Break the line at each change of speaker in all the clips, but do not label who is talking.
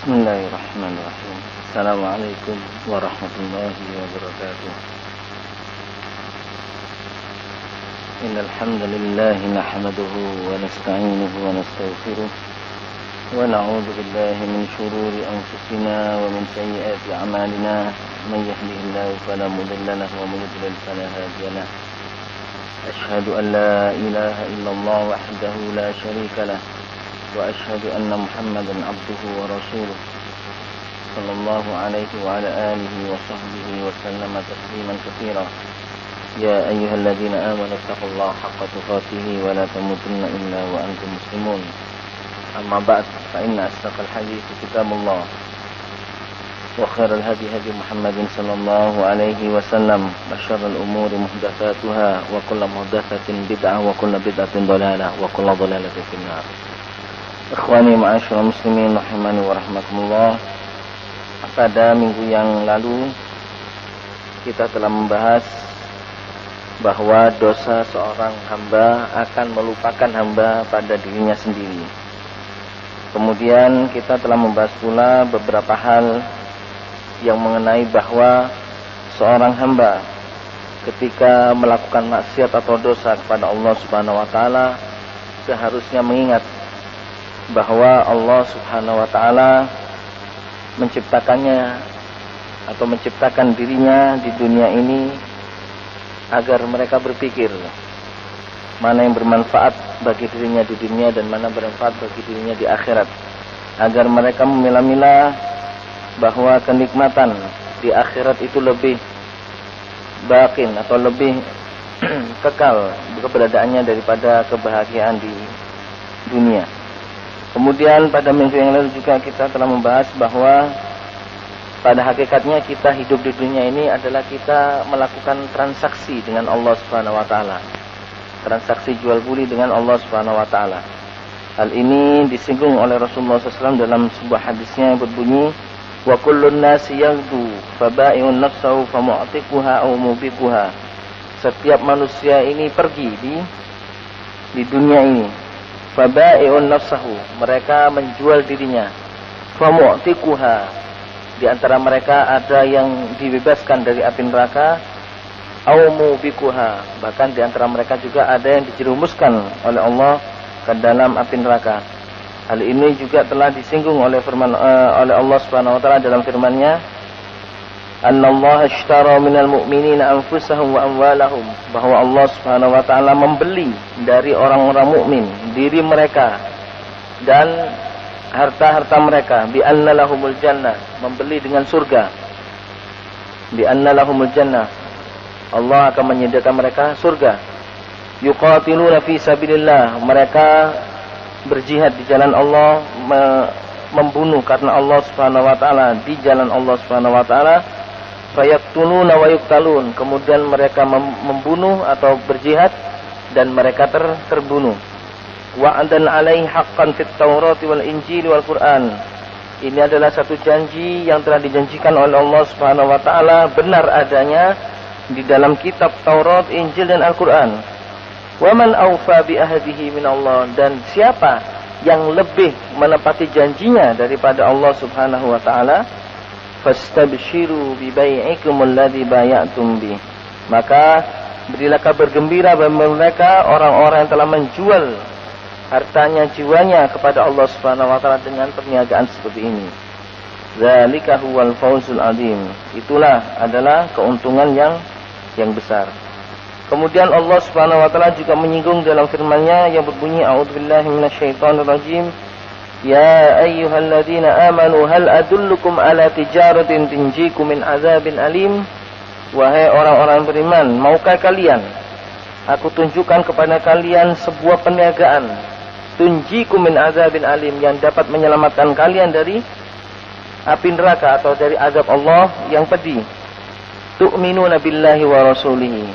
Bismillahirrahmanirrahim. Assalamualaikum warahmatullahi wabarakatuh. Innal hamdalillah nahmaduhu wa nasta'inuhu wa nastaghfiruh wa na'udzu billahi min shururi anfusina wa min sayyiati a'malina. Man yahdihillahu fala mudilla lahu wa man yudlil fala hadiya lahu. Ashhadu an la ilaha illallah wahdahu la syarika lahu wa ashhadu anna Muhammadan abduhu wa rasuluh sallallahu alaihi wa ala alihi wa sahbihi wa sallama tasliman katsira. Ya ayyuhalladzina amanu taqullaha haqqa tuqatih wa la tamutunna illa wa antum muslimun. Amma ba'd, fa inna asdaqal hadiits kitabullah wa khairal hadi hadi Muhammadin sallallahu alaihi wasallam wa syarrul umuri muhdatsatuha wa kullu muhdatsatin bid'ah wa kullu bid'atin dhalalah wa kullu dhalalatin finnar. Ikhwani ma'asyiral muslimin rahimani wa rahmatullah. Pada minggu yang lalu kita telah membahas bahwa dosa seorang hamba akan melupakan hamba pada dirinya sendiri. Kemudian kita telah membahas pula beberapa hal yang mengenai bahwa seorang hamba ketika melakukan maksiat atau dosa kepada Allah Subhanahu wa taala seharusnya mengingat bahwa Allah Subhanahu wa taala menciptakannya atau menciptakan dirinya di dunia ini agar mereka berpikir mana yang bermanfaat bagi dirinya di dunia dan mana bermanfaat bagi dirinya di akhirat, agar mereka memilah-milah bahwa kenikmatan di akhirat itu lebih bakin atau lebih kekal keberadaannya daripada kebahagiaan di dunia. Kemudian pada minggu yang lalu juga kita telah membahas bahwa pada hakikatnya kita hidup di dunia ini adalah kita melakukan transaksi dengan Allah Subhanahu wa taala. Transaksi jual beli dengan Allah Subhanahu wa taala. Hal ini disinggung oleh Rasulullah SAW dalam sebuah hadisnya yang berbunyi, wa kullun nasi yaghdu faba'i'un nafsahu famu'tiquha aw mubiquha. Setiap manusia ini pergi di dunia ini. Faba'i'un nafsahu, mereka menjual dirinya. Famu'tiquha, di antara mereka ada yang dibebaskan dari api neraka. Aw mubiquha, bahkan di antara mereka juga ada yang dijerumuskan oleh Allah ke dalam api neraka. Hal ini juga telah disinggung oleh oleh Allah Subhanahu wa taala dalam firman-Nya, "Annallaha ashtara minal mu'minina anfusahum wa amwalahum", bahwa Allah Subhanahu wa taala membeli dari orang-orang mukmin diri mereka dan harta-harta mereka, bi anna lahumul jannah, membeli dengan surga. Bi anna lahumul jannah, Allah akan menyediakan mereka surga. Yuqatiluna fi sabilillah, mereka berjihad di jalan Allah, membunuh karena Allah Subhanahu wa taala di jalan Allah Subhanahu wa taala. Fayaqtuluna wa yuqtalun, kemudian mereka membunuh atau berjihad dan mereka terbunuh. Wa'adan 'alaihi haqqan fit Taurat wal Injil wal Qur'an. Ini adalah satu janji yang telah dijanjikan oleh Allah Subhanahu wa taala, benar adanya di dalam kitab Taurat, Injil dan Al-Qur'an. Wa man awfa bi ahdihi min Allah, dan siapa yang lebih menepati janjinya daripada Allah Subhanahu wa taala, fastabshiru bi bai'ikum alladhi bay'atum bi, maka berilah kabar gembira bagi mereka orang-orang yang telah menjual hartanya, jiwanya kepada Allah Subhanahu wa taala dengan perniagaan seperti ini. Dzalika huwal fawzul adzim, itulah adalah keuntungan yang besar. Kemudian Allah Subhanahu wa taala juga menyinggung dalam firman-Nya yang berbunyi, a'udzubillahi minasyaitonir rajim, ya ayyuhalladzina amanu hal adullukum ala tijaratin tunjikum min azabin alim. Wahai orang-orang beriman, maukah kalian aku tunjukkan kepada kalian sebuah perniagaan, tunjikum min azabin alim, yang dapat menyelamatkan kalian dari api neraka atau dari azab Allah yang pedih. Tu'minuna billahi wa rasulihi,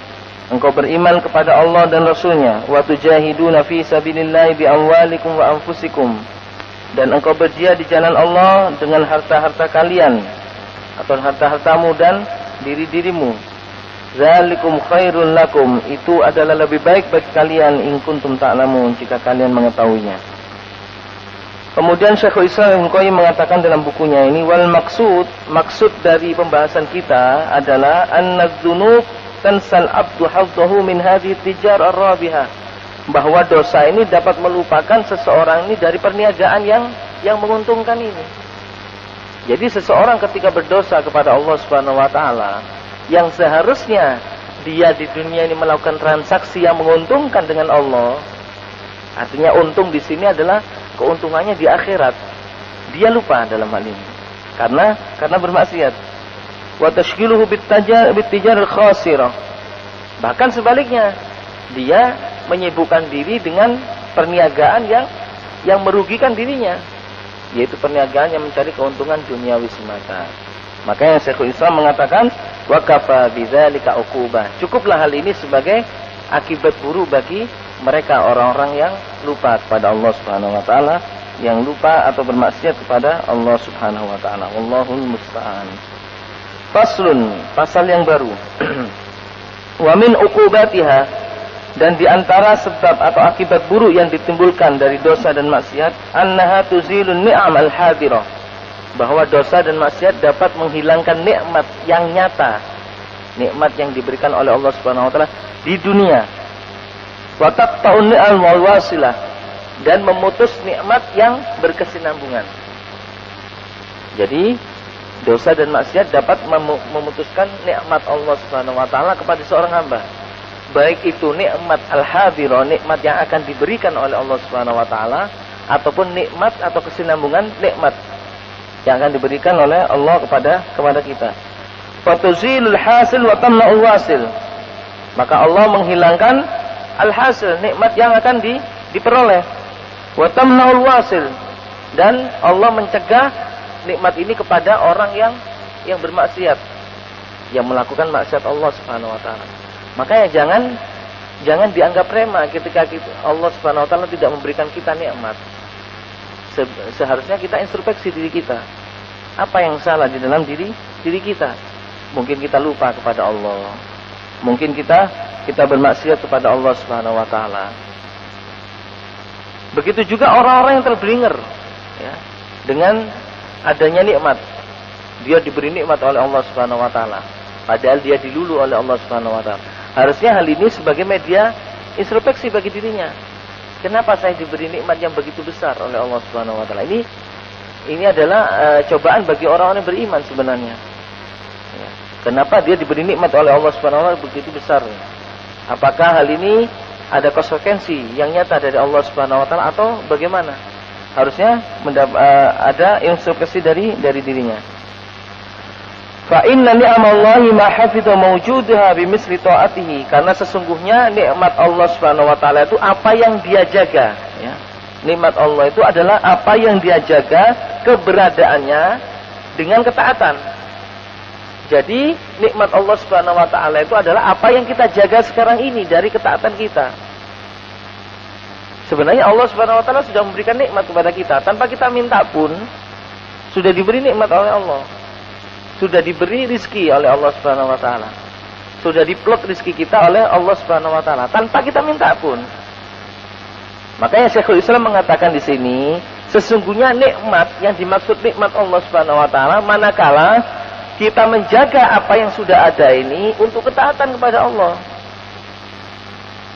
engkau beriman kepada Allah dan Rasulnya. Wa tujahiduna fi sabilillahi bi amwalikum wa anfusikum, dan engkau berjihad di jalan Allah dengan harta-harta kalian atau harta-hartamu dan diri-dirimu. Zalikum khairul lakum, itu adalah lebih baik bagi kalian, in kuntum ta'lamun, jika kalian mengetahuinya. Kemudian Syekhul Islam Ibnu Qayyim mengatakan dalam bukunya ini, wal maksud dari pembahasan kita adalah an-dzunub tansal abdu haddahu min hadhihi tijar ar-rabihah, bahwa dosa ini dapat melupakan seseorang ini dari perniagaan yang menguntungkan ini. Jadi seseorang ketika berdosa kepada Allah Subhanahu wa taala, yang seharusnya dia di dunia ini melakukan transaksi yang menguntungkan dengan Allah, artinya untung di sini adalah keuntungannya di akhirat, dia lupa dalam hal ini karena bermaksiat. Wa tashghiluhu bit-tijar al-khasirah. Bahkan sebaliknya, dia menyibukkan diri dengan perniagaan yang merugikan dirinya, yaitu perniagaan yang mencari keuntungan duniawi semata. Makanya Syekhul Islam mengatakan, wa kafa bidzalika uqubah. Cukuplah hal ini sebagai akibat buruk bagi mereka orang-orang yang lupa kepada Allah Subhanahu wa taala, yang lupa atau bermaksiat kepada Allah Subhanahu wa taala. Wallahul musta'an. Faslun, pasal yang baru. Wa min uqubatiha, dan di antara sebab atau akibat buruk yang ditimbulkan dari dosa dan maksiat, annaha tuzilun ni'am al-hadirah, bahwa dosa dan maksiat dapat menghilangkan nikmat yang nyata, nikmat yang diberikan oleh Allah Subhanahu wa taala di dunia. Wa taqta'un ni'am wal wasilah, dan memutus nikmat yang berkesinambungan. Jadi dosa dan maksiat dapat memutuskan nikmat Allah Subhanahu wa taala kepada seorang hamba. Baik itu nikmat al-hadirah, nikmat yang akan diberikan oleh Allah Subhanahu wa taala, ataupun nikmat atau kesinambungan nikmat yang akan diberikan oleh Allah kepada kita. Fatuzilul hasil wa tamna'ul wasil. Maka Allah menghilangkan al-hasil, nikmat yang akan diperoleh. Wa tamna'ul wasil, dan Allah mencegah nikmat ini kepada orang yang bermaksiat, yang melakukan maksiat Allah Subhanahu wa taala. Makanya jangan dianggap remeh ketika Allah Subhanahu wa taala tidak memberikan kita nikmat. Seharusnya kita introspeksi diri kita. Apa yang salah di dalam diri kita? Mungkin kita lupa kepada Allah. Mungkin kita bermaksiat kepada Allah Subhanahu wa taala. Begitu juga orang-orang yang terblinger, ya, dengan adanya nikmat. Dia diberi nikmat oleh Allah Subhanahu wa taala, padahal dia dilulu oleh Allah Subhanahu wa taala. Harusnya hal ini sebagai media introspeksi bagi dirinya. Kenapa saya diberi nikmat yang begitu besar oleh Allah Subhanahu wa taala? Ini adalah cobaan bagi orang-orang yang beriman sebenarnya. Ya. Kenapa dia diberi nikmat oleh Allah Subhanahu wa taala begitu besar? Apakah hal ini ada konsekuensi yang nyata dari Allah Subhanahu wa taala atau bagaimana? Harusnya ada instruksi dari dirinya. Fa inna ni'amallahi ma hafidha mawjudaha bimisli ta'atihi, karena sesungguhnya nikmat Allah Subhanahu wa taala itu apa yang dia jaga, ya. Nikmat Allah itu adalah apa yang dia jaga keberadaannya dengan ketaatan. Jadi nikmat Allah Subhanahu wa taala itu adalah apa yang kita jaga sekarang ini dari ketaatan kita. Sebenarnya Allah Subhanahu wa taala sudah memberikan nikmat kepada kita tanpa kita minta pun, sudah diberi nikmat oleh Allah. Sudah diberi rizki oleh Allah Subhanahu wa taala. Sudah diplot rizki kita oleh Allah Subhanahu wa taala tanpa kita minta pun. Makanya Syekhul Islam mengatakan di sini, sesungguhnya nikmat yang dimaksud nikmat Allah Subhanahu wa taala manakala kita menjaga apa yang sudah ada ini untuk ketaatan kepada Allah.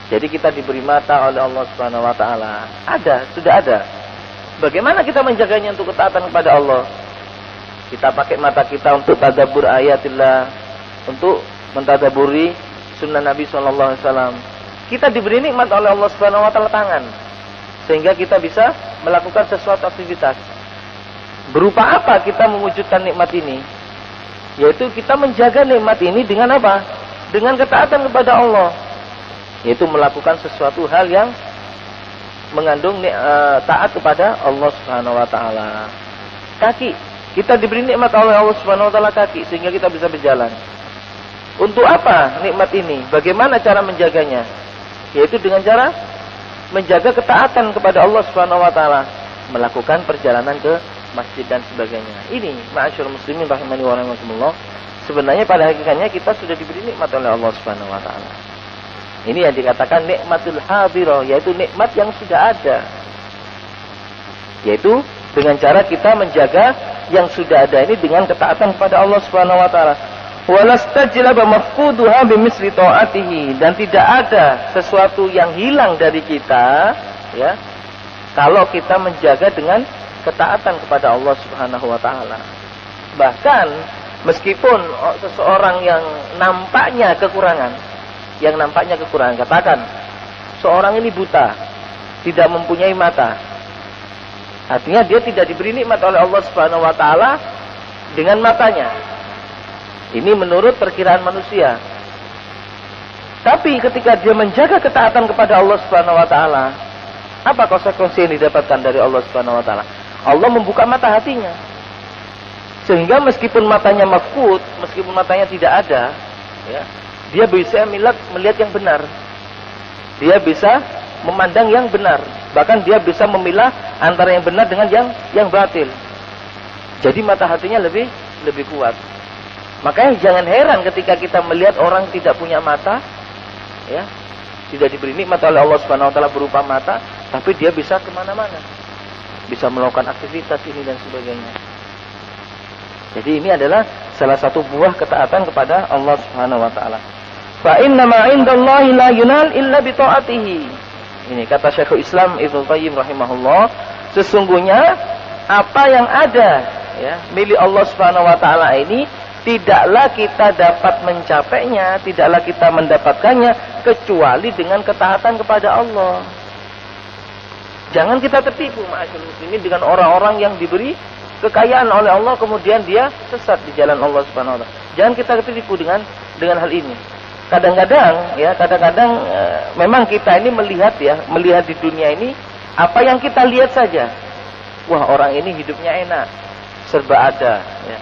Jadi kita diberi mata oleh Allah Subhanahu wa taala. Sudah ada. Bagaimana kita menjaganya untuk ketaatan kepada Allah? Kita pakai mata kita untuk tadabbur ayatillah, untuk mentadaburi sunnah Nabi sallallahu alaihi wasallam. Kita diberi nikmat oleh Allah Subhanahu wa taala tangan, sehingga kita bisa melakukan sesuatu aktivitas. Berupa apa kita mewujudkan nikmat ini? Yaitu kita menjaga nikmat ini dengan apa? Dengan ketaatan kepada Allah. Yaitu melakukan sesuatu hal yang mengandung taat kepada Allah Subhanahu wa taala. Kaki, kita diberi nikmat oleh Allah Subhanahu wa taala kaki sehingga kita bisa berjalan. Untuk apa nikmat ini? Bagaimana cara menjaganya? Yaitu dengan cara menjaga ketaatan kepada Allah Subhanahu wa taala, melakukan perjalanan ke masjid dan sebagainya. Ini ma'asyiral muslimin rahimani wa rahimakumullah. Sebenarnya pada hakikatnya kita sudah diberi nikmat oleh Allah Subhanahu wa taala. Ini yang dikatakan nikmatul hadirah, yaitu nikmat yang sudah ada. Yaitu dengan cara kita menjaga yang sudah ada ini dengan ketaatan kepada Allah Subhanahu wa taala. Walastajlaba mafquduha bimisli ta'atihi, dan tidak ada sesuatu yang hilang dari kita ya kalau kita menjaga dengan ketaatan kepada Allah Subhanahu wa taala. Bahkan meskipun seseorang yang nampaknya kekurangan, katakan seorang ini buta, tidak mempunyai mata. Artinya dia tidak diberi nikmat oleh Allah Subhanahu wa taala dengan matanya. Ini menurut perkiraan manusia. Tapi ketika dia menjaga ketaatan kepada Allah Subhanahu wa taala, apa konsekuensi yang didapatkan dari Allah Subhanahu wa taala? Allah membuka mata hatinya. Sehingga meskipun matanya mafqud, meskipun matanya tidak ada, ya, dia bisa melihat yang benar. Dia bisa memandang yang benar. Bahkan dia bisa memilah antara yang benar dengan yang batil. Jadi mata hatinya lebih kuat. Makanya jangan heran ketika kita melihat orang tidak punya mata, ya, tidak diberi nikmat oleh Allah Subhanahu wa taala berupa mata, tapi dia bisa kemana-mana, bisa melakukan aktivitas ini dan sebagainya. Jadi ini adalah salah satu buah ketaatan kepada Allah Subhanahu wa taala. Fa inna ma 'indallahi la yunal illa bi ta'atihi. Ini kata Syekhul Islam Ibnu Qayyim rahimahullah, sesungguhnya apa yang ada ya milik Allah Subhanahu wa taala ini tidaklah kita dapat mencapainya, tidaklah kita mendapatkannya kecuali dengan ketaatan kepada Allah. Jangan kita tertipu ma'asyiral muslimin dengan orang-orang yang diberi kekayaan oleh Allah kemudian dia sesat di jalan Allah Subhanahu wa taala. Jangan kita tertipu dengan hal ini. Kadang-kadang memang kita ini melihat di dunia ini apa yang kita lihat saja. Wah, orang ini hidupnya enak, serba ada ya.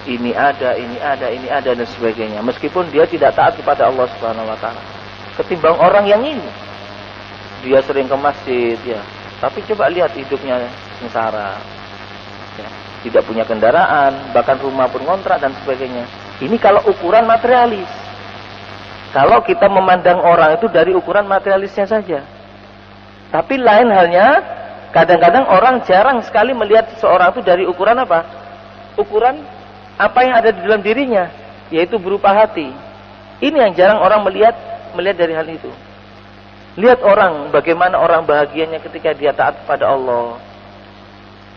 Ini ada dan sebagainya. Meskipun dia tidak taat kepada Allah Subhanahu wa taala. Ketimbang orang yang ini. Dia sering ke masjid ya, tapi coba lihat hidupnya sengsara. Ya, tidak punya kendaraan, bahkan rumah pun kontrak dan sebagainya. Ini kalau ukuran materialis. Kalau kita memandang orang itu dari ukuran materialisnya saja. Tapi lain halnya, kadang-kadang orang jarang sekali melihat seseorang itu dari ukuran apa? Ukuran apa yang ada di dalam dirinya, yaitu berupa hati. Ini yang jarang orang melihat dari hal itu. Lihat orang, bagaimana orang bahagianya ketika dia taat kepada Allah.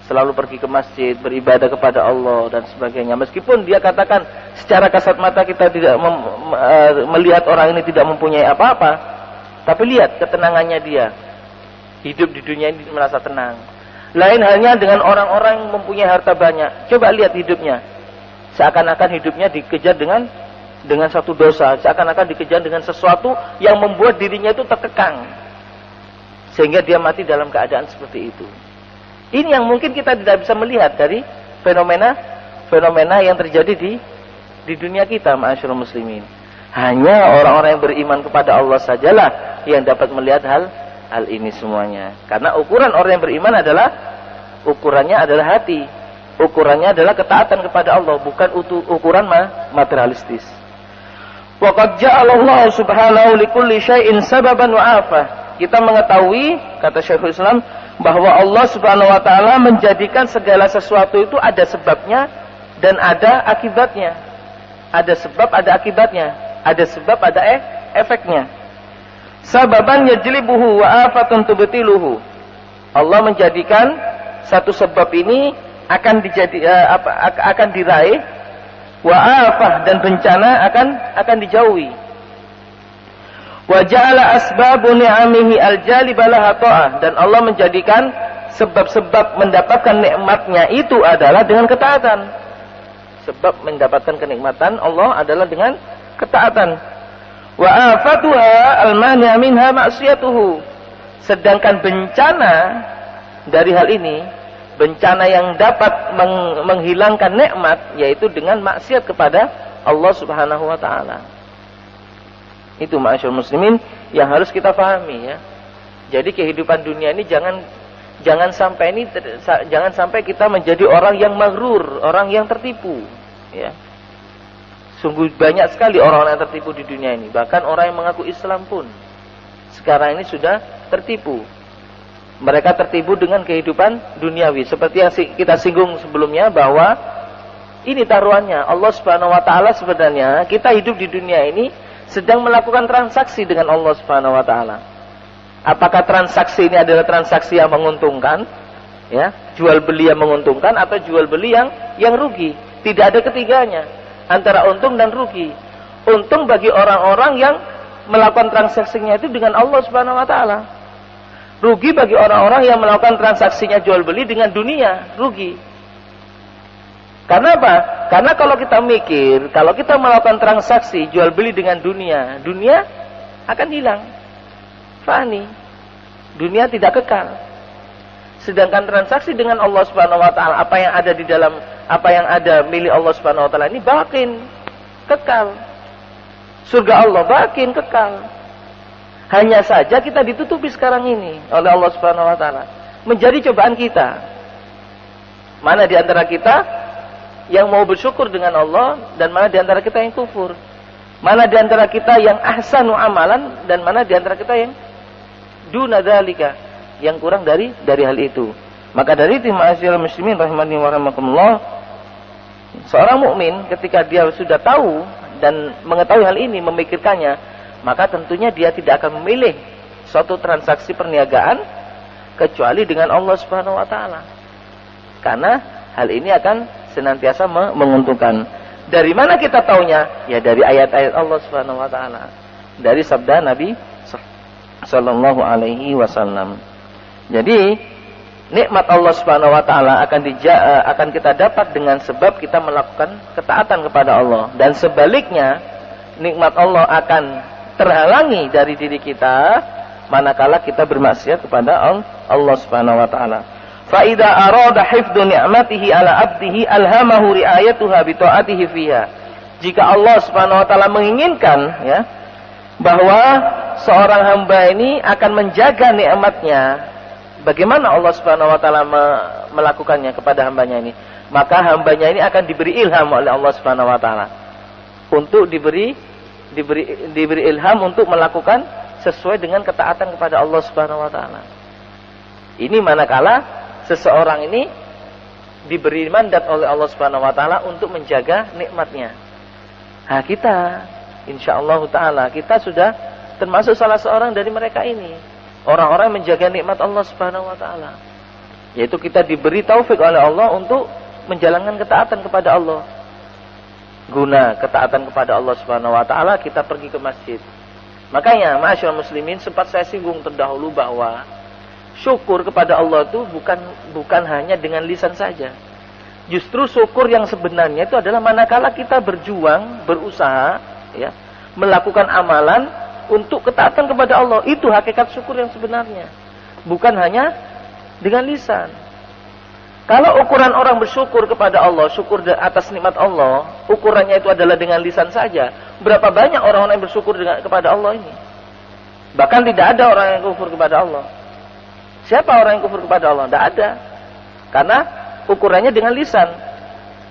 Selalu pergi ke masjid, beribadah kepada Allah dan sebagainya. Meskipun dia katakan secara kasat mata kita tidak melihat orang ini tidak mempunyai apa-apa, tapi lihat ketenangannya dia. Hidup di dunia ini merasa tenang. Lain halnya dengan orang-orang yang mempunyai harta banyak. Coba lihat hidupnya. Seakan-akan hidupnya dikejar dengan satu dosa, seakan-akan dikejar dengan sesuatu yang membuat dirinya itu terkekang, sehingga dia mati dalam keadaan seperti itu. Ini yang mungkin kita tidak bisa melihat dari fenomena yang terjadi di dunia kita, ma'asyiral muslimin. Hanya orang-orang yang beriman kepada Allah sajalah yang dapat melihat hal ini semuanya. Karena ukuran orang yang beriman ukurannya adalah hati. Ukurannya adalah ketaatan kepada Allah, bukan ukuran materialistis. Wa qad ja'alallahu subhanahu likulli syai'in sababan wa afah. Kita mengetahui, kata Syekhul Islam, bahwa Allah Subhanahu wa taala menjadikan segala sesuatu itu ada sebabnya dan ada akibatnya. Ada sebab, ada akibatnya. Ada sebab, ada efeknya. Sababan yajlibuhu wa afatun tubtiluhu. Allah menjadikan satu sebab ini akan diraih, wa afah dan bencana akan dijauhi. Wa ja'ala asbabu ni'amihi al-jalibalaha ta'ah, dan Allah menjadikan sebab-sebab mendapatkan nikmatnya itu adalah dengan ketaatan. Sebab mendapatkan kenikmatan Allah adalah dengan ketaatan. Wa afatuha al-mani' minha ma'siyatuhu. Sedangkan bencana dari hal ini, bencana yang dapat menghilangkan nikmat, yaitu dengan maksiat kepada Allah Subhanahu wa taala. Itu ma'asyiral muslimin yang harus kita pahami ya. Jadi kehidupan dunia ini jangan sampai kita menjadi orang yang maghrur, orang yang tertipu ya. Sungguh banyak sekali orang yang tertipu di dunia ini. Bahkan orang yang mengaku Islam pun sekarang ini sudah tertipu. Mereka tertipu dengan kehidupan duniawi. Seperti yang kita singgung sebelumnya bahwa ini taruhannya. Allah Subhanahu wa taala sebenarnya kita hidup di dunia ini sedang melakukan transaksi dengan Allah Subhanahu wa taala. Apakah transaksi ini adalah transaksi yang menguntungkan? Ya, jual beli yang menguntungkan atau jual beli yang rugi? Tidak ada ketiganya, antara untung dan rugi. Untung bagi orang-orang yang melakukan transaksinya itu dengan Allah Subhanahu wa taala. Rugi bagi orang-orang yang melakukan transaksinya jual beli dengan dunia, rugi. Karena apa? Karena kalau kita mikir, kalau kita melakukan transaksi jual beli dengan dunia, dunia akan hilang. Fani. Dunia tidak kekal. Sedangkan transaksi dengan Allah Subhanahu wa taala, apa yang ada di dalam, apa yang ada milik Allah Subhanahu wa taala ini bakin, kekal. Surga Allah bakin, kekal. Hanya saja kita ditutupi sekarang ini oleh Allah Subhanahu wa taala. Menjadi cobaan kita. Mana di antara kita yang mau bersyukur dengan Allah dan mana di antara kita yang kufur? Mana di antara kita yang ahsanu amalan dan mana di antara kita yang duna dzalika, yang kurang dari hal itu. Maka dari itu ma'asyiral muslimin rahimani wa rahimakumullah, seorang mukmin ketika dia sudah tahu dan mengetahui hal ini, memikirkannya, maka tentunya dia tidak akan memilih suatu transaksi perniagaan kecuali dengan Allah Subhanahu wa taala. Karena hal ini akan senantiasa menguntungkan. Dari mana kita taunya? Ya dari ayat-ayat Allah Subhanahu wa taala. Dari sabda Nabi sallallahu alaihi wasallam. Jadi nikmat Allah Subhanahu wa taala akan kita dapat dengan sebab kita melakukan ketaatan kepada Allah, dan sebaliknya nikmat Allah akan terhalangi dari diri kita manakala kita bermaksiat kepada Allah Subhanahu wa taala. Fa idza arada hifdzu ni'matihi ala 'abdihi alhamahu ri'ayatuha bi ta'atihi fiha. Jika Allah Subhanahu wa taala menginginkan ya bahwa seorang hamba ini akan menjaga nikmatnya, bagaimana Allah Subhanahu wa taala melakukannya kepada hambanya ini? Maka hambanya ini akan diberi ilham oleh Allah Subhanahu wa taala untuk diberi ilham untuk melakukan sesuai dengan ketaatan kepada Allah Subhanahu wa taala. Ini manakala seseorang ini diberi mandat oleh Allah Subhanahu wa taala untuk menjaga nikmatnya. Nah, kita insyaallah taala kita sudah termasuk salah seorang dari mereka ini. Orang-orang menjaga nikmat Allah Subhanahu wa taala. Yaitu kita diberi taufik oleh Allah untuk menjalankan ketaatan kepada Allah. Guna ketaatan kepada Allah Subhanahu wa taala kita pergi ke masjid. Makanya ma'asyiral muslimin, sempat saya singgung terdahulu bahwa syukur kepada Allah itu bukan hanya dengan lisan saja. Justru syukur yang sebenarnya itu adalah manakala kita berjuang, berusaha ya, melakukan amalan untuk ketaatan kepada Allah. Itu hakikat syukur yang sebenarnya. Bukan hanya dengan lisan. Kalau ukuran orang bersyukur kepada Allah, syukur atas nikmat Allah, ukurannya itu adalah dengan lisan saja, berapa banyak orang-orang yang bersyukur kepada Allah ini? Bahkan tidak ada orang yang kufur kepada Allah. Siapa orang yang kufur kepada Allah? Tidak ada. Karena ukurannya dengan lisan.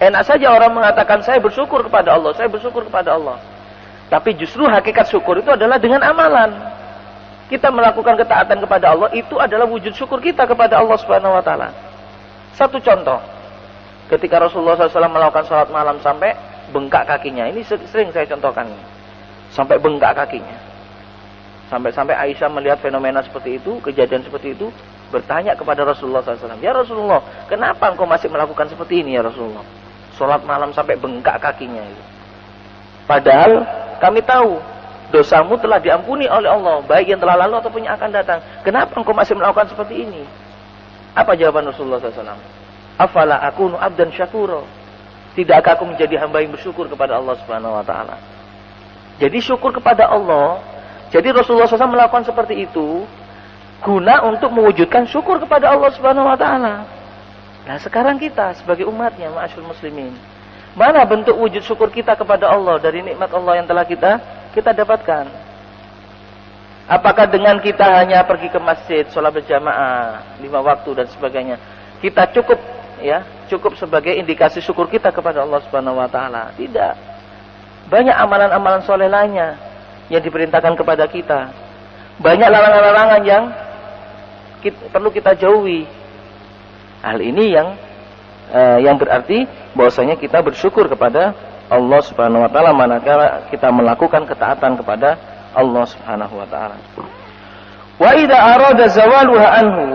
Enak saja orang mengatakan saya bersyukur kepada Allah, saya bersyukur kepada Allah. Tapi justru hakikat syukur itu adalah dengan amalan. Kita melakukan ketaatan kepada Allah, itu adalah wujud syukur kita kepada Allah Subhanahu wa taala. Satu contoh, ketika Rasulullah SAW melakukan sholat malam sampai bengkak kakinya, ini sering saya contohkan, sampai bengkak kakinya, sampai Aisyah melihat fenomena seperti itu, kejadian seperti itu, bertanya kepada Rasulullah SAW, ya Rasulullah, kenapa engkau masih melakukan seperti ini ya Rasulullah? Sholat malam sampai bengkak kakinya itu. Padahal kami tahu dosamu telah diampuni oleh Allah, baik yang telah lalu ataupun yang akan datang. Kenapa engkau masih melakukan seperti ini? Apa jawaban Rasulullah SAW? Afala akunu abdan syakura. Tidakkah aku menjadi hamba yang bersyukur kepada Allah Subhanahu wa taala? Jadi syukur kepada Allah. Jadi Rasulullah SAW melakukan seperti itu guna untuk mewujudkan syukur kepada Allah Subhanahu wa taala. Nah, sekarang kita sebagai umatnya, ma'asyiral muslimin, mana bentuk wujud syukur kita kepada Allah dari nikmat Allah yang telah kita dapatkan? Apakah dengan kita hanya pergi ke masjid, sholat berjamaah, 5 waktu dan sebagainya, kita cukup sebagai indikasi syukur kita kepada Allah Subhanahu wa taala? Tidak. Banyak amalan-amalan soleh lainnya yang diperintahkan kepada kita. Banyak larangan-larangan yang perlu kita jauhi. Hal ini yang berarti bahwasanya kita bersyukur kepada Allah Subhanahu wa taala manakala kita melakukan ketaatan kepada Allah Subhanahu wa taala. Wa idza arada zawaluha anhu,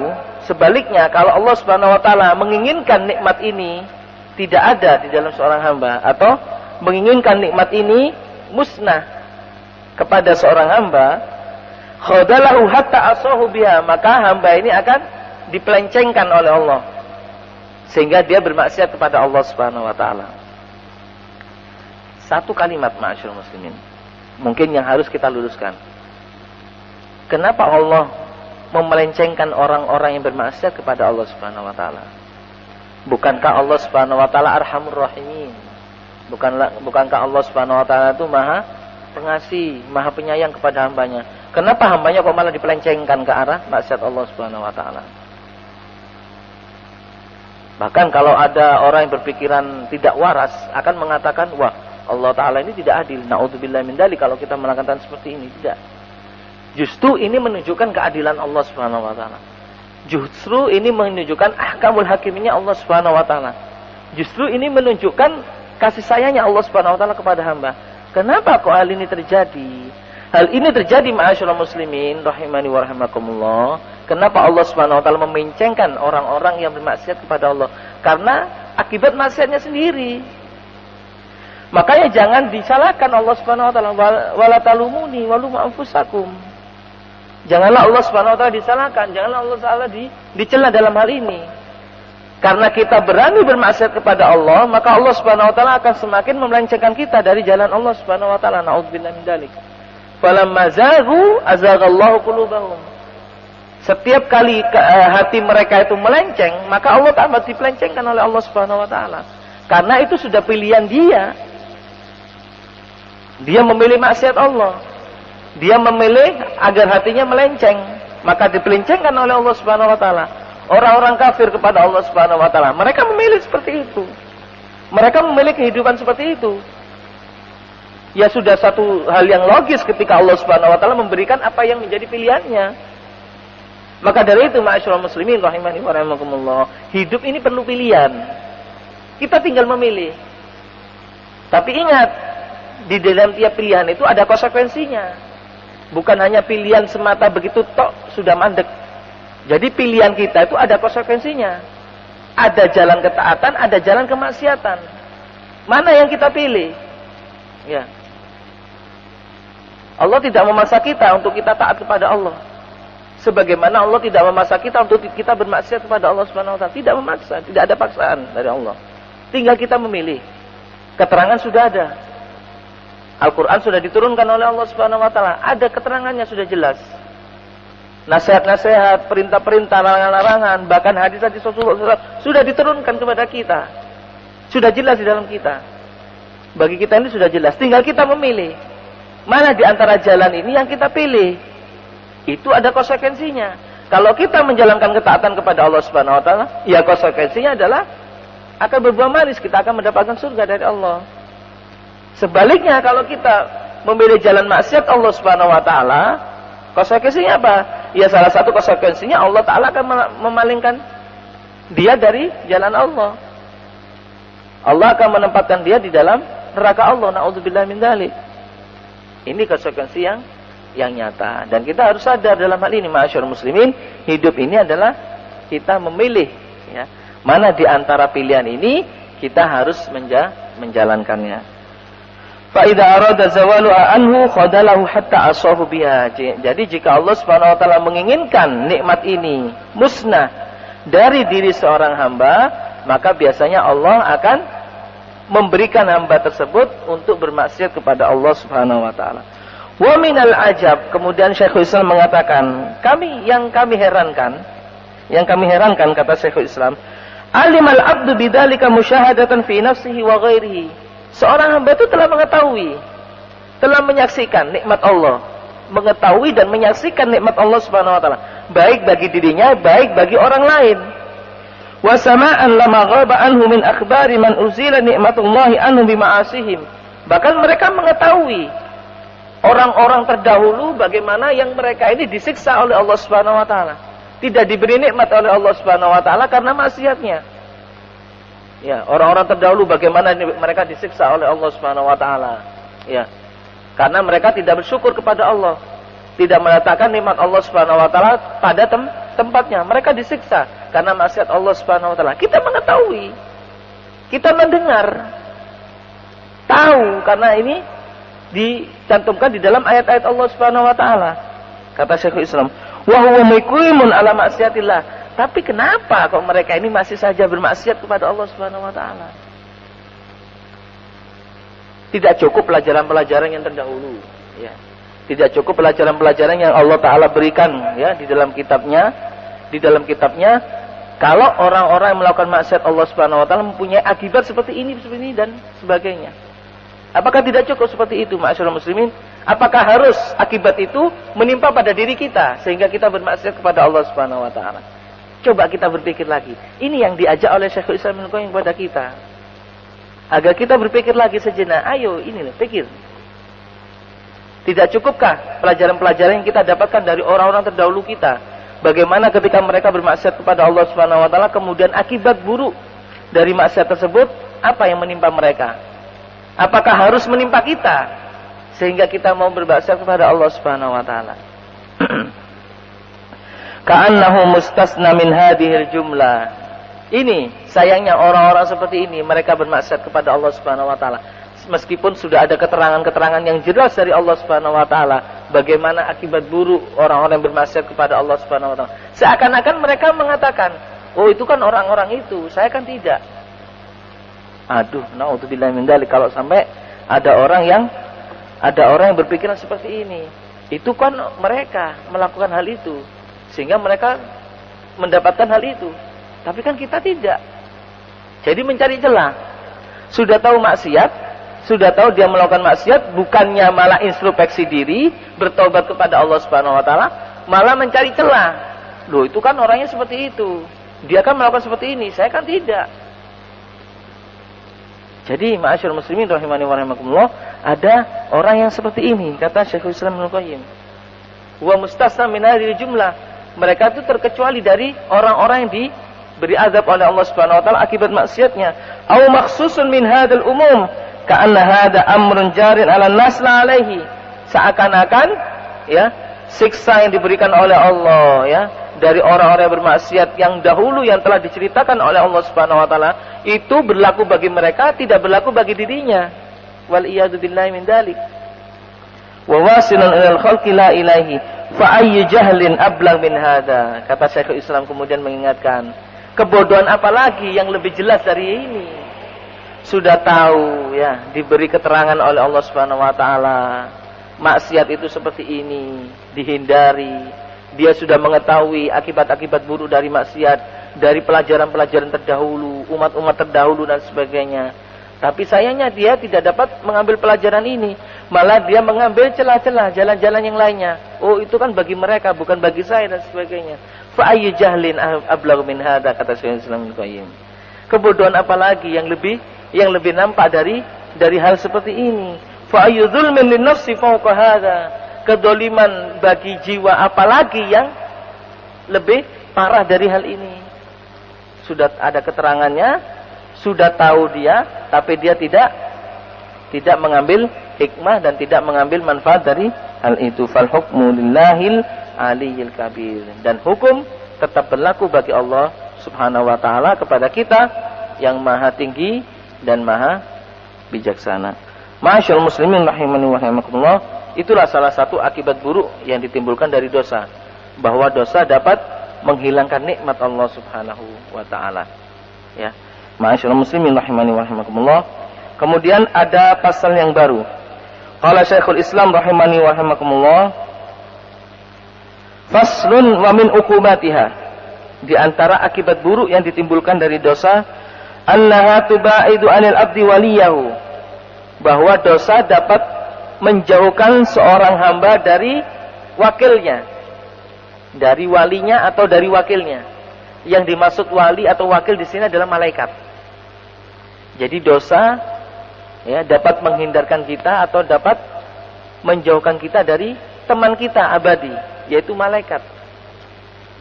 sebaliknya kalau Allah Subhanahu wa taala menginginkan nikmat ini tidak ada di dalam seorang hamba, atau menginginkan nikmat ini musnah kepada seorang hamba, khadalahu hatta asahu biha, maka hamba ini akan dipelencengkan oleh Allah sehingga dia bermaksiat kepada Allah Subhanahu wa taala. Satu kalimat ma'asyiral muslimin mungkin yang harus kita luruskan. Kenapa Allah memelencengkan orang-orang yang bermaksiat kepada Allah Subhanahu wa taala? Bukankah Allah Subhanahu wa taala Arhamur Rahimin? Bukankah Allah Subhanahu wa taala itu Maha Pengasih, Maha Penyayang kepada hambanya? Kenapa hambanya kok malah dipelencengkan ke arah maksiat Allah Subhanahu wa taala? Bahkan kalau ada orang yang berpikiran tidak waras akan mengatakan, wah, Allah taala ini tidak adil. Naudzubillah min dzalik kalau kita melakukan seperti ini. Tidak. Justru ini menunjukkan keadilan Allah Subhanahu wa taala. Justru ini menunjukkan ahkamul hakimnya Allah Subhanahu wa taala. Justru ini menunjukkan kasih sayangnya Allah Subhanahu wa taala kepada hamba. Kenapa kok hal ini terjadi? Hal ini terjadi ma'asyiral muslimin rahimani wa rahimakumullah. Kenapa Allah Subhanahu wa taala memelencengkan orang-orang yang bermaksiat kepada Allah? Karena akibat maksiatnya sendiri. Makanya jangan disalahkan Allah Subhanahu wa taala, wala talumuni walumu anfusakum. Janganlah Allah Subhanahu wa taala disalahkan, janganlah Allah taala dicela dalam hal ini. Karena kita berani bermaksiat kepada Allah, maka Allah Subhanahu wa taala akan semakin memelencengkan kita dari jalan Allah Subhanahu wa taala. Naudzubillah min dzalik. Falamma zaghu azaghallahu qulubahum. Setiap kali hati mereka itu melenceng, maka Allah Ta'ala dipelencengkan oleh Allah Subhanahu wa taala. Karena itu sudah pilihan dia. Dia memilih maksiat Allah. Dia memilih agar hatinya melenceng, maka dipelencengkan oleh Allah Subhanahu wa taala. Orang-orang kafir kepada Allah Subhanahu wa taala, mereka memilih seperti itu. Mereka memilih kehidupan seperti itu. Ya sudah satu hal yang logis ketika Allah Subhanahu wa taala memberikan apa yang menjadi pilihannya. Maka dari itu ma'asyiral muslimin rahimani wa rahimakumullah, hidup ini perlu pilihan. Kita tinggal memilih. Tapi ingat, di dalam tiap pilihan itu ada konsekuensinya. Bukan hanya pilihan semata begitu tok sudah mandek. Jadi pilihan kita itu ada konsekuensinya. Ada jalan ketaatan, ada jalan kemaksiatan. Mana yang kita pilih? Ya. Allah tidak memaksa kita untuk kita taat kepada Allah. Sebagaimana Allah tidak memaksa kita untuk kita bermaksiat kepada Allah Subhanahu wa taala. Tidak memaksa, tidak ada paksaan dari Allah. Tinggal kita memilih. Keterangan sudah ada. Al-Quran sudah diturunkan oleh Allah Subhanahu wa taala. Ada keterangannya sudah jelas. Nasihat-nasihat, perintah-perintah, larangan-larangan, bahkan hadis-hadis Rasulullah sudah diturunkan kepada kita. Sudah jelas di dalam kita. Bagi kita ini sudah jelas. Tinggal kita memilih. Mana di antara jalan ini yang kita pilih? Itu ada konsekuensinya. Kalau kita menjalankan ketaatan kepada Allah Subhanahu wa taala, ya konsekuensinya adalah akan berbuah manis, kita akan mendapatkan surga dari Allah. Sebaliknya kalau kita memilih jalan maksiat Allah Subhanahu wa taala, konsekuensinya apa? Ya salah satu konsekuensinya Allah taala akan memalingkan dia dari jalan Allah. Allah akan menempatkan dia di dalam neraka Allah. Naudzubillah min dzalik. Ini konsekuensi yang nyata, dan kita harus sadar dalam hal ini ma'asyiral muslimin, hidup ini adalah kita memilih, ya. Mana di antara pilihan ini kita harus menjalankannya. Fa idza arada zawalu anhu khadalahu hatta asahu biha. Jadi jika Allah Subhanahu wa taala menginginkan nikmat ini musnah dari diri seorang hamba, maka biasanya Allah akan memberikan hamba tersebut untuk bermaksiat kepada Allah Subhanahu wa taala. Wa minal ajab, kemudian Syekhul Islam mengatakan, yang kami herankan kata Syekhul Islam, alimal abdu bidzalika musyahadatan fi nafsihi wa ghairihi. Seorang hamba itu telah mengetahui, telah menyaksikan nikmat Allah, mengetahui dan menyaksikan nikmat Allah Subhanahu wa taala, baik bagi dirinya, baik bagi orang lain. Wa sama'an lama ghaba anhu min akhbari man uzila nikmatullahi anhu bima'asihim. Bahkan mereka mengetahui orang-orang terdahulu bagaimana yang mereka ini disiksa oleh Allah Subhanahu wa taala. tidak diberi nikmat oleh Allah Subhanahu wa taala karena maksiatnya. Ya, orang-orang terdahulu bagaimana mereka disiksa oleh Allah Subhanahu wa taala. Ya. Karena mereka tidak bersyukur kepada Allah, tidak meletakkan nikmat Allah Subhanahu wa taala pada tempatnya. Mereka disiksa karena maksiat Allah Subhanahu wa taala. Kita mengetahui, kita mendengar, tahu karena ini dicantumkan di dalam ayat-ayat Allah Subhanahu wa taala. Kata Syekhul Islam, wa huwa muqimun ala maksiatillah. Tapi kenapa kok mereka ini masih saja bermaksiat kepada Allah Subhanahu wa taala? Tidak cukup pelajaran-pelajaran yang terdahulu, ya. Tidak cukup pelajaran-pelajaran yang Allah taala berikan ya di dalam kitabnya. Di dalam kitabnya, kalau orang-orang yang melakukan maksiat Allah Subhanahu wa taala mempunyai akibat seperti ini dan sebagainya. Apakah tidak cukup seperti itu, ma'asyiral muslimin? Apakah harus akibat itu menimpa pada diri kita sehingga kita bermaksiat kepada Allah Subhanahu wa taala? Coba kita berpikir lagi. Ini yang diajak oleh Syekhul Islam Ibnu Qayyim kepada kita. Agar kita berpikir lagi sejenak. Ayo, ini loh, pikir. Tidak cukupkah pelajaran-pelajaran yang kita dapatkan dari orang-orang terdahulu kita? Bagaimana ketika mereka bermaksiat kepada Allah Subhanahu wa taala, kemudian akibat buruk dari maksiat tersebut apa yang menimpa mereka? Apakah harus menimpa kita sehingga kita mau bermaksiat kepada Allah Subhanahu wa taala? Ka'annahu mustasna min hadhil jumlah. Ini sayangnya orang-orang seperti ini, mereka bermaksiat kepada Allah Subhanahu wa taala. Meskipun sudah ada keterangan-keterangan yang jelas dari Allah Subhanahu wa taala bagaimana akibat buruk orang-orang yang bermaksiat kepada Allah Subhanahu wa taala. Seakan-akan mereka mengatakan, "Oh, itu kan orang-orang itu, saya kan tidak." Aduh, naudzubillah min dzalik, kalau sampai ada orang yang berpikiran seperti ini. Itu kan mereka melakukan hal itu sehingga mereka mendapatkan hal itu. Tapi kan kita tidak. Jadi mencari celah. Sudah tahu maksiat, sudah tahu dia melakukan maksiat, bukannya malah introspeksi diri, bertobat kepada Allah Subhanahu wa taala, malah mencari celah. Loh, itu kan orangnya seperti itu. Dia kan melakukan seperti ini, saya kan tidak. Jadi, ma'asyiral muslimin rahimani wa rahimakumullah, ada orang yang seperti ini, kata Syekhul Islam Ibnu Qayyim. Wa mustasna min hadhil jumlah. Mereka itu terkecuali dari orang-orang yang diberi azab oleh Allah Subhanahu wa taala akibat maksiatnya. Au makhsusun min hadzal umum, ka'anna hadza amrun jarin 'ala nas la alaihi. Seakan-akan ya, siksa yang diberikan oleh Allah ya dari orang-orang yang bermaksiat yang dahulu yang telah diceritakan oleh Allah Subhanahu wa taala itu berlaku bagi mereka, tidak berlaku bagi dirinya. Wal iyadu billahi min dzalik. Wa wasilun ilal khalqi la ilahi fa ayyu jahlin ablag min hadza. Kata Syekhul Islam kemudian mengingatkan, kebodohan apa lagi yang lebih jelas dari ini? Sudah tahu ya, diberi keterangan oleh Allah Subhanahu wa taala, maksiat itu seperti ini, dihindari. Dia sudah mengetahui akibat-akibat buruk dari maksiat, dari pelajaran-pelajaran terdahulu, umat-umat terdahulu dan sebagainya. Tapi sayangnya dia tidak dapat mengambil pelajaran ini. Malah dia mengambil celah-celah, jalan-jalan yang lainnya. Oh, itu kan bagi mereka, bukan bagi saya dan sebagainya. Fa ayyu jahlin ablagh min hadza, kata Syekhul Islam Ibnu Qayyim. Kebodohan apa lagi yang lebih nampak dari hal seperti ini? Fa ayyu dzulmin lin nafsi fawqa hadza. Kedoliman bagi jiwa apalagi yang lebih parah dari hal ini. Sudah ada keterangannya, sudah tahu dia, tapi dia tidak mengambil hikmah dan tidak mengambil manfaat dari hal itu. Fal hukmu lillahil aliyil kabir. Dan hukum tetap berlaku bagi Allah Subhanahu wa taala kepada kita yang maha tinggi dan maha bijaksana. Ma'asyiral muslimin rahimani wa rahimakumullah, itulah salah satu akibat buruk yang ditimbulkan dari dosa, bahwa dosa dapat menghilangkan nikmat Allah Subhanahu wa taala. Ya. Ma'asyiral muslimin rahimani wa rahimakumullah. Kemudian ada pasal yang baru. Qala Syekhul Islam rahimani wa rahimakumullah, faslun wa min uqubatiha. Di antara akibat buruk yang ditimbulkan dari dosa, annaha tubaidu 'anil abdi waliyahu. Bahwa dosa dapat menjauhkan seorang hamba dari wakilnya, dari walinya atau dari wakilnya. Yang dimaksud wali atau wakil di sini adalah malaikat. Jadi dosa ya dapat menghindarkan kita atau dapat menjauhkan kita dari teman kita abadi, yaitu malaikat.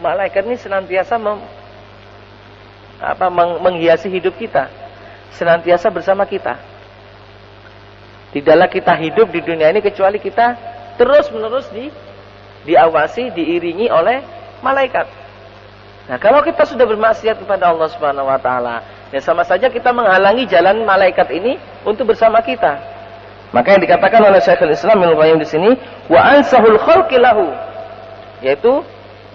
malaikat ini senantiasa menghiasi hidup kita, senantiasa bersama kita. Tidaklah kita hidup di dunia ini kecuali kita terus-menerus diawasi, diiringi oleh malaikat. Nah, kalau kita sudah bermaksiat kepada Allah Subhanahu wa taala, ya sama saja kita menghalangi jalan malaikat ini untuk bersama kita. Maka yang dikatakan oleh Syekhul Islam Ibnu Qayyim di sini, wa ansahul khalqi lahu, yaitu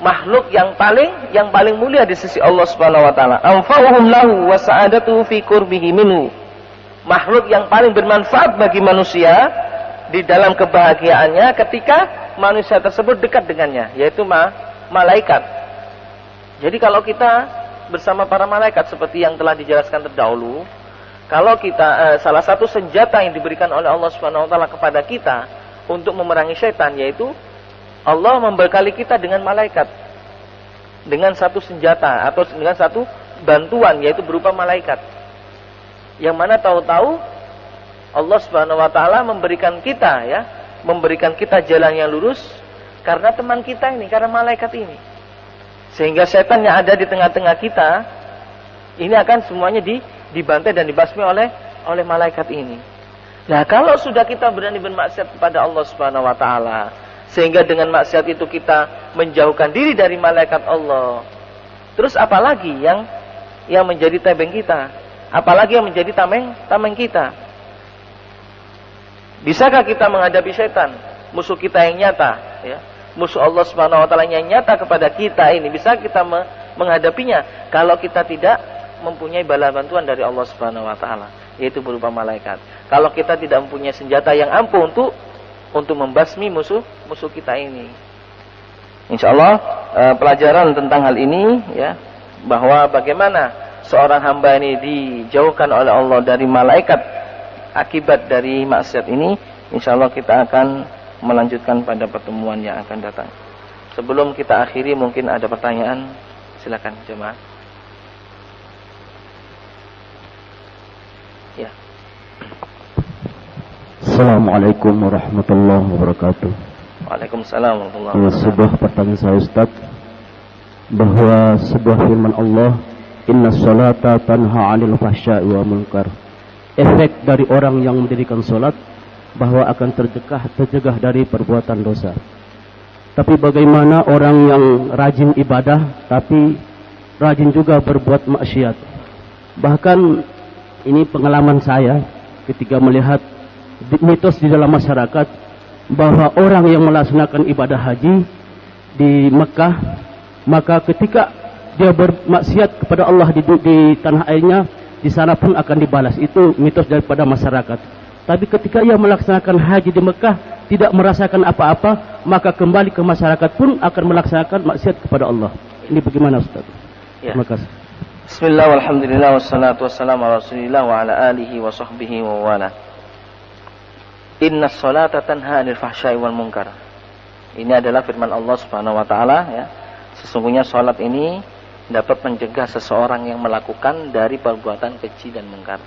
makhluk yang paling mulia di sisi Allah Subhanahu wa taala. Anfa'uhum lahu wa sa'adatuhu fi qurbihi minhu. Makhluk yang paling bermanfaat bagi manusia di dalam kebahagiaannya ketika manusia tersebut dekat dengannya, yaitu malaikat. Jadi kalau kita bersama para malaikat seperti yang telah dijelaskan terdahulu, kalau kita salah satu senjata yang diberikan oleh Allah Subhanahu wa taala kepada kita untuk memerangi syaitan, yaitu Allah membekali kita dengan malaikat, dengan satu senjata atau dengan satu bantuan, yaitu berupa malaikat. Yang mana tahu-tahu Allah Subhanahu wa taala memberikan kita jalan yang lurus karena teman kita ini, karena malaikat ini. Sehingga setan yang ada di tengah-tengah kita ini akan semuanya dibantai dan dibasmi oleh malaikat ini. Nah, kalau sudah kita berani bermaksiat kepada Allah Subhanahu wa taala, sehingga dengan maksiat itu kita menjauhkan diri dari malaikat Allah, terus apalagi yang menjadi tebeng kita? Apalagi yang menjadi tameng kita? Bisakah kita menghadapi setan, musuh kita yang nyata, ya? Musuh Allah Subhanahu wa taala yang nyata kepada kita ini, bisa kita menghadapinya kalau kita tidak mempunyai bala bantuan dari Allah Subhanahu wa taala, yaitu berupa malaikat. Kalau kita tidak mempunyai senjata yang ampuh untuk membasmi musuh kita ini. Insyaallah pelajaran tentang hal ini, ya, bahwa bagaimana seorang hamba ini dijauhkan oleh Allah dari malaikat akibat dari maksiat ini, insyaallah kita akan melanjutkan pada pertemuan yang akan datang. Sebelum kita akhiri, mungkin ada pertanyaan, silakan jemaah. Ya.
Assalamualaikum warahmatullahi wabarakatuh.
Waalaikumsalam warahmatullahi wabarakatuh.
Sebuah pertanyaan saya, Ustaz, bahwa sebuah firman Allah, Inna sholata tanha 'anil fahsya'i wa munkar. Efek dari orang yang mendirikan sholat bahwa akan tercegah dari perbuatan dosa. Tapi bagaimana orang yang rajin ibadah tapi rajin juga berbuat maksiat? Bahkan ini pengalaman saya ketika melihat mitos di dalam masyarakat bahwa orang yang melaksanakan ibadah haji di Mekah, maka ketika dia bermaksiat kepada Allah di tanah airnya, di sana pun akan dibalas. Itu mitos daripada masyarakat. Tapi ketika ia melaksanakan haji di Mekah, tidak merasakan apa-apa, maka kembali ke masyarakat pun akan melaksanakan maksiat kepada Allah. Ini bagaimana, Ustaz?
Ya.
Terima kasih.
Bismillah walhamdulillah wassalatu wassalamu ala rasulillah wa ala alihi wa sahbihi wa wala. Inna sholata tanha 'anil fahsya'i wal munkar. Ini adalah firman Allah Subhanahu wa taala, ya. Sesungguhnya salat ini dapat mencegah seseorang yang melakukan dari perbuatan keji dan mungkar.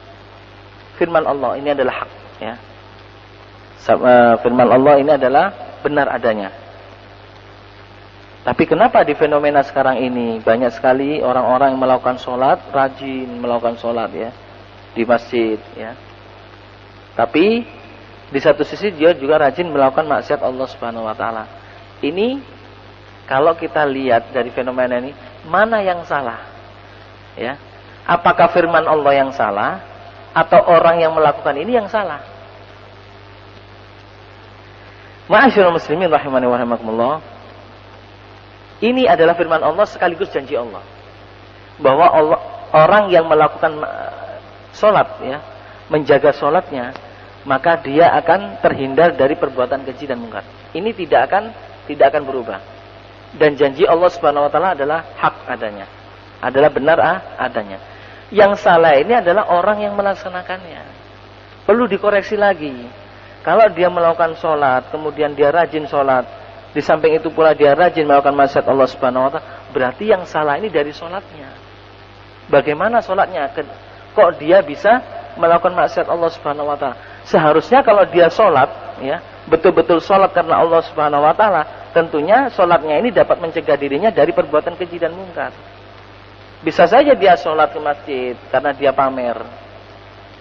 Firman Allah ini adalah hak, ya. Firman Allah ini adalah benar adanya. Tapi kenapa di fenomena sekarang ini banyak sekali orang-orang yang melakukan sholat, rajin melakukan sholat, ya, di masjid, ya. Tapi di satu sisi dia juga rajin melakukan maksiat Allah Subhanahu wa taala. Ini kalau kita lihat dari fenomena ini, mana yang salah? Ya. Apakah firman Allah yang salah atau orang yang melakukan ini yang salah? Ma'asyiral muslimin rahimani wa rahimakumullah. Ini adalah firman Allah sekaligus janji Allah. Bahwa orang yang melakukan sholat, ya, menjaga sholatnya, maka dia akan terhindar dari perbuatan keji dan mungkar. Ini tidak akan berubah. Dan janji Allah Subhanahu wa taala adalah hak adanya. Adalah benar adanya. Yang salah ini adalah orang yang melaksanakannya. Perlu dikoreksi lagi. Kalau dia melakukan sholat, kemudian dia rajin sholat, di samping itu pula dia rajin melakukan maksiat Allah Subhanahu wa taala, berarti yang salah ini dari sholatnya. Bagaimana sholatnya? Kok dia bisa melakukan maksiat Allah Subhanahu wa taala? Seharusnya kalau dia sholat, ya, betul-betul sholat karena Allah Subhanahu wa taala, tentunya sholatnya ini dapat mencegah dirinya dari perbuatan keji dan mungkar. Bisa saja dia sholat ke masjid karena dia pamer.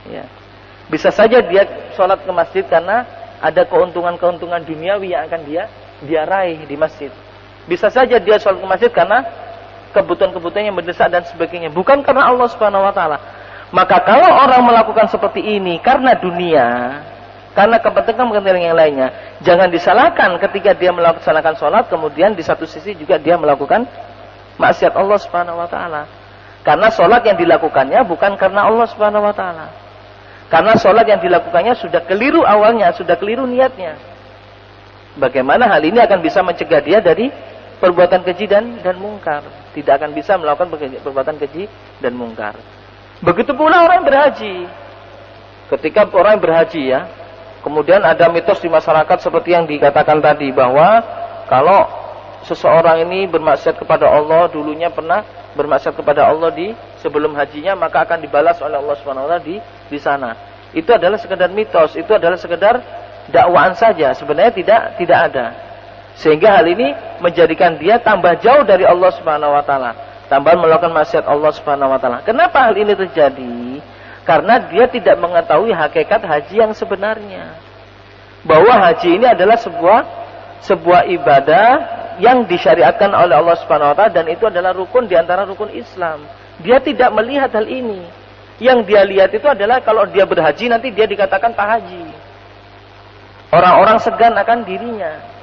Ya. Bisa saja dia sholat ke masjid karena ada keuntungan-keuntungan duniawi yang akan dia raih di masjid. Bisa saja dia sholat ke masjid karena kebutuhan-kebutuhan yang mendesak dan sebagainya, bukan karena Allah Subhanahu wa taala. Maka kalau orang melakukan seperti ini karena dunia, karena kepentingan yang lainnya, jangan disalahkan ketika dia melaksanakan sholat, kemudian di satu sisi juga dia melakukan maksiat Allah Subhanahu wa taala. Karena sholat yang dilakukannya bukan karena Allah Subhanahu wa taala. Karena sholat yang dilakukannya sudah keliru awalnya, sudah keliru niatnya. Bagaimana hal ini akan bisa mencegah dia dari perbuatan keji dan mungkar? Tidak akan bisa melakukan perbuatan keji dan mungkar. Begitu pula orang yang berhaji. Ketika orang yang berhaji ya, kemudian ada mitos di masyarakat seperti yang dikatakan tadi, bahwa kalau seseorang ini bermaksiat kepada Allah, dulunya pernah bermaksiat kepada Allah di sebelum hajinya, maka akan dibalas oleh Allah Subhanahu wa taala di sana. Itu adalah sekedar mitos, itu adalah sekedar dakwaan saja, sebenarnya tidak ada. Sehingga hal ini menjadikan dia tambah jauh dari Allah Subhanahu wa taala, tambah melakukan maksiat Allah Subhanahu wa taala. Kenapa hal ini terjadi? Karena dia tidak mengetahui hakikat haji yang sebenarnya. Bahwa haji ini adalah sebuah ibadah yang disyariatkan oleh Allah Subhanahu wa taala, dan itu adalah rukun di antara rukun Islam. Dia tidak melihat hal ini. Yang dia lihat itu adalah kalau dia berhaji nanti dia dikatakan Pak Haji. Orang-orang segan akan dirinya.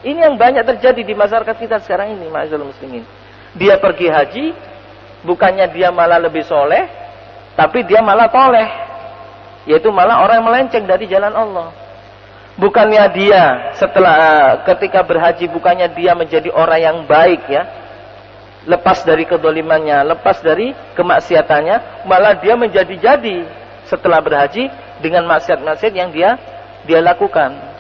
Ini yang banyak terjadi di masyarakat kita sekarang ini, ma'asyiral muslimin. Dia pergi haji, bukannya dia malah lebih soleh, tapi dia malah toleh, yaitu malah orang yang melenceng dari jalan Allah. Bukannya dia ketika berhaji, bukannya dia menjadi orang yang baik ya, lepas dari kedolimannya, lepas dari kemaksiatannya, malah dia menjadi-jadi setelah berhaji dengan maksiat-maksiat yang dia lakukan.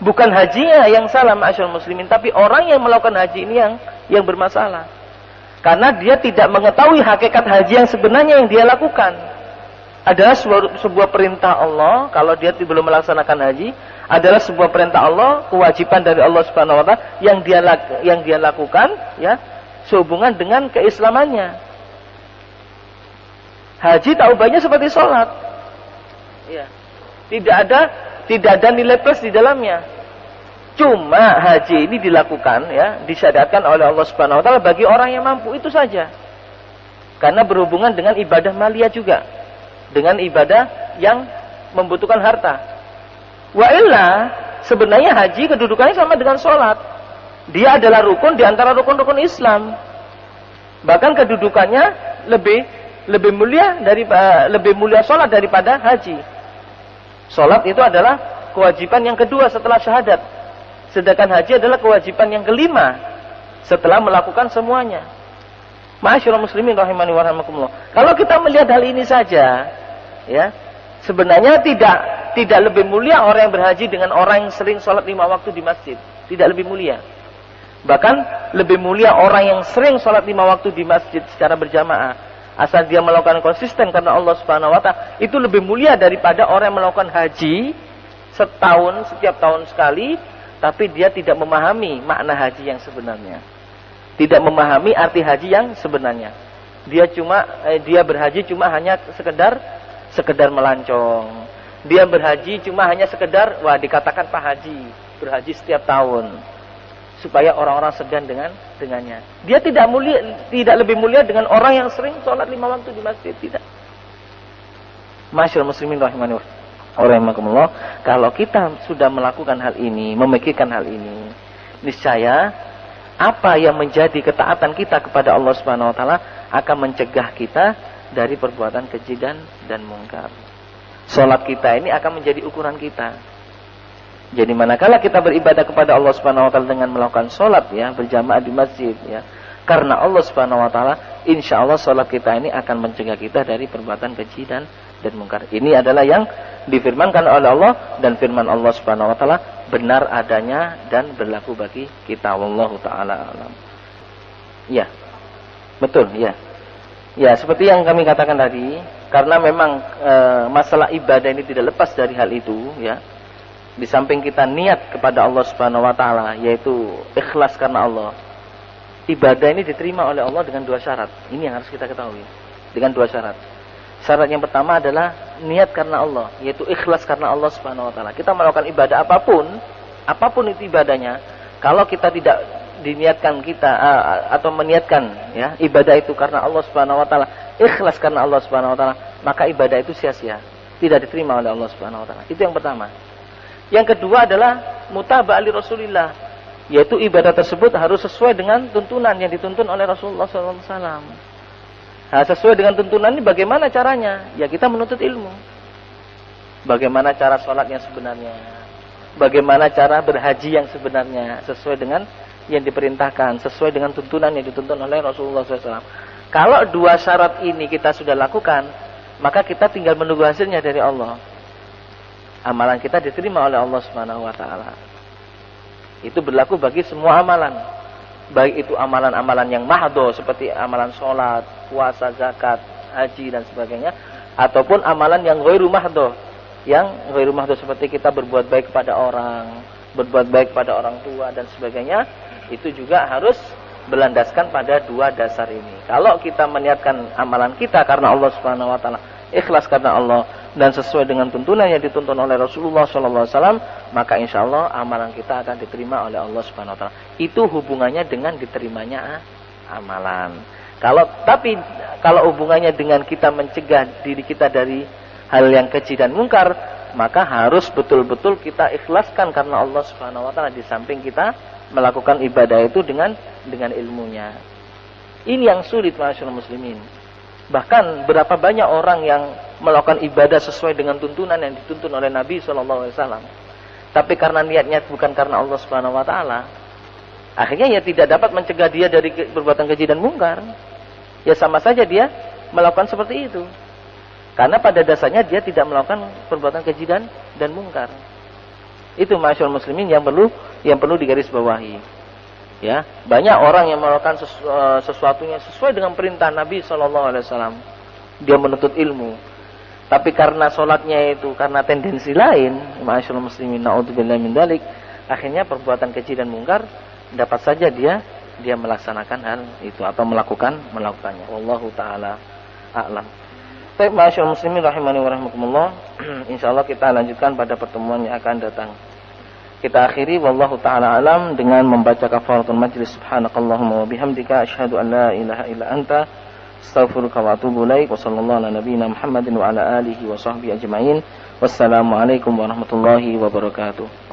Bukan hajinya yang salah, ma'asyiral muslimin, tapi orang yang melakukan haji ini yang bermasalah. Karena dia tidak mengetahui hakikat haji yang sebenarnya yang dia lakukan. Adalah sebuah perintah Allah, kalau dia belum melaksanakan haji, adalah sebuah perintah Allah, kewajiban dari Allah Subhanahu wa taala yang dia lakukan ya, sehubungan dengan keislamannya. Haji tak ubahnya seperti sholat. Ya. Tidak ada nilai plus di dalamnya. Cuma haji ini dilakukan ya, disyariatkan oleh Allah Subhanahu wa taala bagi orang yang mampu, itu saja. Karena berhubungan dengan ibadah maliyah juga, dengan ibadah yang membutuhkan harta. Wa illa, sebenarnya haji kedudukannya sama dengan sholat. Dia adalah rukun di antara rukun-rukun Islam. Bahkan kedudukannya lebih mulia sholat daripada haji. Sholat itu adalah kewajiban yang kedua setelah syahadat. Sedangkan haji adalah kewajiban yang kelima setelah melakukan semuanya. Ma'asyiral muslimin rahimani wa rahimakumullah. Kalau kita melihat hal ini saja, ya, sebenarnya tidak lebih mulia orang yang berhaji dengan orang yang sering sholat 5 waktu di masjid. Tidak lebih mulia. Bahkan lebih mulia orang yang sering sholat 5 waktu di masjid secara berjamaah, asal dia melakukan konsisten karena Allah Subhanahu wa taala, itu lebih mulia daripada orang yang melakukan haji setahun, setiap tahun sekali, tapi dia tidak memahami makna haji yang sebenarnya. Tidak memahami arti haji yang sebenarnya. Dia berhaji cuma hanya sekedar melancong. Dia berhaji cuma hanya sekedar dikatakan Pak Haji, berhaji setiap tahun, supaya orang-orang segan dengannya. Dia tidak lebih mulia dengan orang yang sering sholat 5 waktu di masjid, tidak. Ma'asyiral muslimin rahimani wa rahimakumullah. Kalau kita sudah melakukan hal ini, memikirkan hal ini, niscaya apa yang menjadi ketaatan kita kepada Allah Subhanahu wa taala akan mencegah kita dari perbuatan keji dan mungkar. Salat kita ini akan menjadi ukuran kita. Jadi manakala kita beribadah kepada Allah Subhanahu wa taala dengan melakukan salat ya, berjamaah di masjid ya, karena Allah Subhanahu wa taala, insyaallah salat kita ini akan mencegah kita dari perbuatan keji dan mungkar. Ini adalah yang difirmankan oleh Allah, dan firman Allah Subhanahu wa taala benar adanya dan berlaku bagi kita. Wallahu taala alam. Ya. Betul, ya. Ya, seperti yang kami katakan tadi, karena memang masalah ibadah ini tidak lepas dari hal itu, ya. Di samping kita niat kepada Allah Subhanahu wa taala, yaitu ikhlas karena Allah. Ibadah ini diterima oleh Allah dengan dua syarat. Ini yang harus kita ketahui. Dengan dua syarat. Syarat yang pertama adalah niat karena Allah, yaitu ikhlas karena Allah Subhanahu wa taala. Kita melakukan ibadah apapun itu ibadahnya, kalau kita tidak diniatkan atau meniatkan ya ibadah itu karena Allah Subhanahu wa taala, ikhlas karena Allah Subhanahu wa taala, maka ibadah itu sia-sia, tidak diterima oleh Allah Subhanahu wa taala. Itu yang pertama. Yang kedua adalah mutaba'ah li Rasulillah, yaitu ibadah tersebut harus sesuai dengan tuntunan yang dituntun oleh Rasulullah SAW. Nah, sesuai dengan tuntunan ini bagaimana caranya? Ya kita menuntut ilmu. Bagaimana cara sholat yang sebenarnya? Bagaimana cara berhaji yang sebenarnya? Sesuai dengan yang diperintahkan, sesuai dengan tuntunan yang dituntun oleh Rasulullah SAW. Kalau dua syarat ini kita sudah lakukan, maka kita tinggal menunggu hasilnya dari Allah. Amalan kita diterima oleh Allah Subhanahu wa taala. Itu berlaku bagi semua amalan. Baik itu amalan-amalan yang mahdo seperti amalan sholat, puasa, zakat, haji dan sebagainya, ataupun amalan yang ghairu mahdo. Yang ghairu mahdo seperti kita berbuat baik kepada orang, berbuat baik kepada orang tua dan sebagainya, itu juga harus berlandaskan pada dua dasar ini. Kalau kita meniatkan amalan kita karena Allah Subhanahu wa taala, ikhlas karena Allah dan sesuai dengan tuntunan yang dituntun oleh Rasulullah SAW, maka insya Allah amalan kita akan diterima oleh Allah Subhanahu wa taala. Itu hubungannya dengan diterimanya amalan. Tapi kalau hubungannya dengan kita mencegah diri kita dari hal yang keji dan mungkar, maka harus betul-betul kita ikhlaskan karena Allah Subhanahu wa taala, di samping kita melakukan ibadah itu dengan ilmunya. Ini yang sulit, masyaallah muslimin. Bahkan berapa banyak orang yang melakukan ibadah sesuai dengan tuntunan yang dituntun oleh Nabi SAW, tapi karena niatnya bukan karena Allah Subhanahu wa taala, akhirnya ya tidak dapat mencegah dia dari perbuatan keji dan mungkar. Ya sama saja dia melakukan seperti itu, karena pada dasarnya dia tidak melakukan perbuatan keji dan mungkar. Itu masyaallah muslimin yang perlu digarisbawahi. Ya, banyak orang yang melakukan sesuatunya sesuai dengan perintah Nabi SAW. Dia menuntut ilmu, tapi karena sholatnya itu karena tendensi lain, masyaallah muslimin, naudzubillah min dzalik, akhirnya perbuatan keji dan mungkar dapat saja dia melaksanakan hal itu atau melakukannya. Wallahu taala a'lam. Baik, masyaallah muslimin rahimani wa rahimakumullah. Insyaallah kita lanjutkan pada pertemuan yang akan datang. Kita akhiri wallahu taala alam dengan membaca kafaratul majlis. Subhanakallahumma wa bihamdika asyhadu an la ilaha illa anta astaghfiruka wa atubu ilaik. Wa sallallahu ala nabiyyina Muhammadin wa ala alihi wa sahbihi ajmain. Wassalamu alaikum warahmatullahi wabarakatuh.